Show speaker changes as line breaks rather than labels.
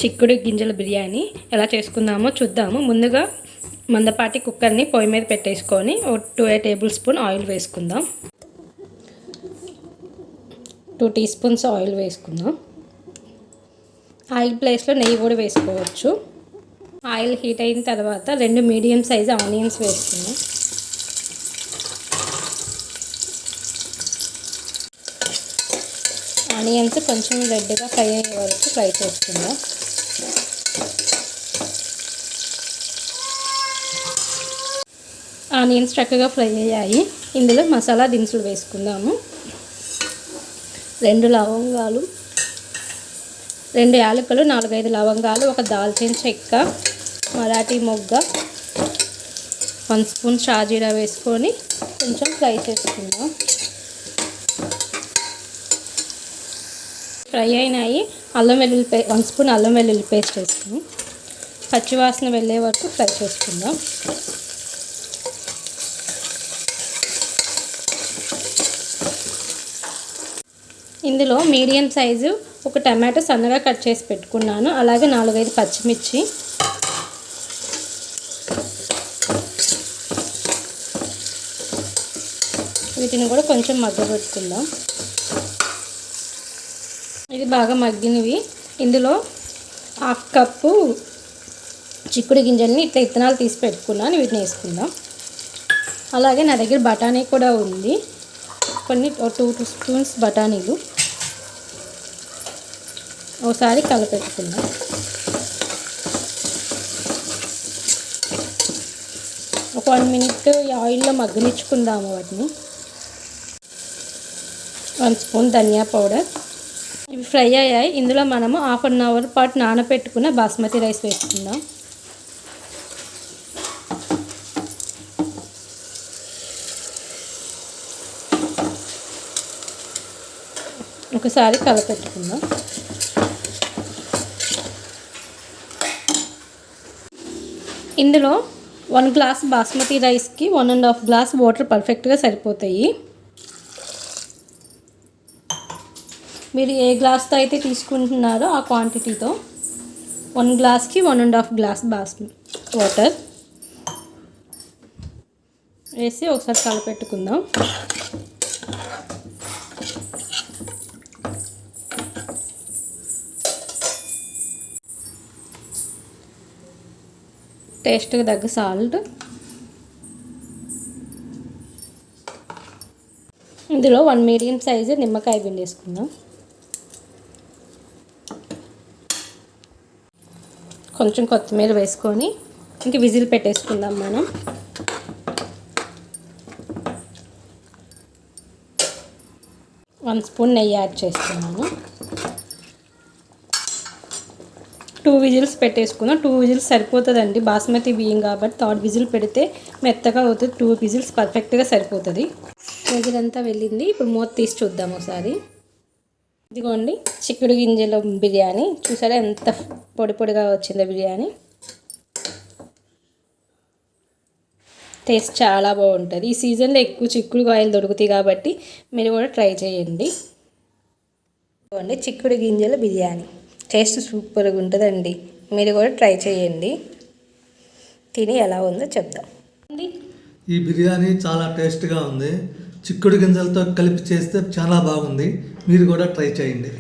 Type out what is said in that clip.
చిక్కుడు గింజల బిర్యానీ ఎలా చేసుకుందామో చూద్దాము. ముందుగా మందపాటి కుక్కర్ని పొయ్యి మీద పెట్టేసుకొని 2 టేబుల్ స్పూన్ ఆయిల్ వేసుకుందాం. 2 టీ స్పూన్స్ ఆయిల్ వేసుకుందాం. ఆయిల్ ప్లేస్లో నెయ్యి కూడా వేసుకోవచ్చు. ఆయిల్ హీట్ అయిన తర్వాత 2 మీడియం సైజ్ ఆనియన్స్ వేసుకుందాం. ఆనియన్స్ కొంచెం రెడ్గా ఫ్రై అయ్యే వరకు ఫ్రై చేసుకుందాం. ఆనియన్స్ చక్కగా ఫ్రై అయ్యాయి. ఇందులో మసాలా దినుసులు వేసుకుందాము. 2 లవంగాలు, 2 యాలకులు, 4-5 లవంగాలు, 1 దాల్చిన చెక్క, మరాఠీ మొగ్గ, 1 స్పూన్ షాజీరా వేసుకొని కొంచెం ఫ్రై చేసుకుందాం. ఫ్రై అయినాయి. 1 స్పూన్ అల్లం వెల్లుల్లి పేస్ట్ వేసుకుందాం. పచ్చివాసన వెళ్ళే వరకు ఫ్రై చేసుకుందాం. ఇందులో మీడియం సైజు 1 టమాటో సన్నగా కట్ చేసి పెట్టుకున్నాను. అలాగే 4-5 పచ్చిమిర్చి, వీటిని కూడా కొంచెం మగ్గబెట్టుకుందాం. ఇది బాగా మగ్గినవి. ఇందులో 1/2 కప్పు చిక్కుడు గింజల్ని ఇట్లా ఇత్తనాలు తీసి పెట్టుకున్నాను. వీటిని వేసుకుందాం. అలాగే నా దగ్గర బఠానీ కూడా ఉంది. కొన్ని 2 స్పూన్స్ బఠానీలు ఒకసారి కలపెట్టుకుందాం. ఒక 1 మినిట్ ఈ ఆయిల్లో మగ్గనిచ్చుకుందాము వాటిని. 1 స్పూన్ ధనియా పౌడర్. ఇవి ఫ్రై అయ్యాయి. ఇందులో మనము 1/2 అవర్ పాటు నానబెట్టుకున్న బాస్మతి రైస్ వేసుకుందాం. ఒకసారి కలపెట్టుకుందాం. ఇందులో 1 గ్లాస్ బాస్మతి రైస్కి 1.5 గ్లాస్ వాటర్ పర్ఫెక్ట్గా సరిపోతాయి. మీరు ఏ గ్లాస్తో అయితే తీసుకుంటున్నారో ఆ క్వాంటిటీతో 1 గ్లాస్కి 1.5 గ్లాస్ వాటర్ వేసి ఒకసారి కలపెట్టుకుందాం. టేస్ట్కి తగ్గ సాల్ట్, ఇందులో 1 మీడియం సైజు నిమ్మకాయ పిండేసుకుందాం. కొంచెం కొత్తిమీర వేసుకొని ఇంక విజిల్ పెట్టేసుకుందాం మనం. వన్ స్పూన్ నెయ్యి యాడ్ చేస్తున్నాను. 2 విజిల్స్ పెట్టేసుకుందాం. 2 విజిల్స్ సరిపోతుందండి. బాస్మతి బియ్యం కాబట్టి 3rd విజిల్ పెడితే మెత్తగా అవుతుంది. 2 విజిల్స్ పర్ఫెక్ట్గా సరిపోతుంది. విజిలంతా వెళ్ళింది. ఇప్పుడు మూత తీసి చూద్దాం ఒకసారి. ఇదిగోండి చిక్కుడు గింజల బిర్యానీ. చూసారా ఎంత పొడి పొడిగా వచ్చిందో బిర్యానీ. టేస్ట్ చాలా బాగుంటుంది. ఈ సీజన్లో ఎక్కువ చిక్కుడు కాయలు దొరుకుతాయి కాబట్టి మీరు కూడా ట్రై చేయండి. ఇదిగోండి చిక్కుడు గింజల బిర్యానీ. టేస్ట్ సూపర్గా ఉంటుందండి. మీరు కూడా ట్రై చేయండి. తిని ఎలా ఉందో చెప్దాం.
ఈ బిర్యానీ చాలా టేస్ట్గా ఉంది. చిక్కుడు గింజలతో కలిపి చేస్తే చాలా బాగుంది. మీరు కూడా ట్రై చేయండి.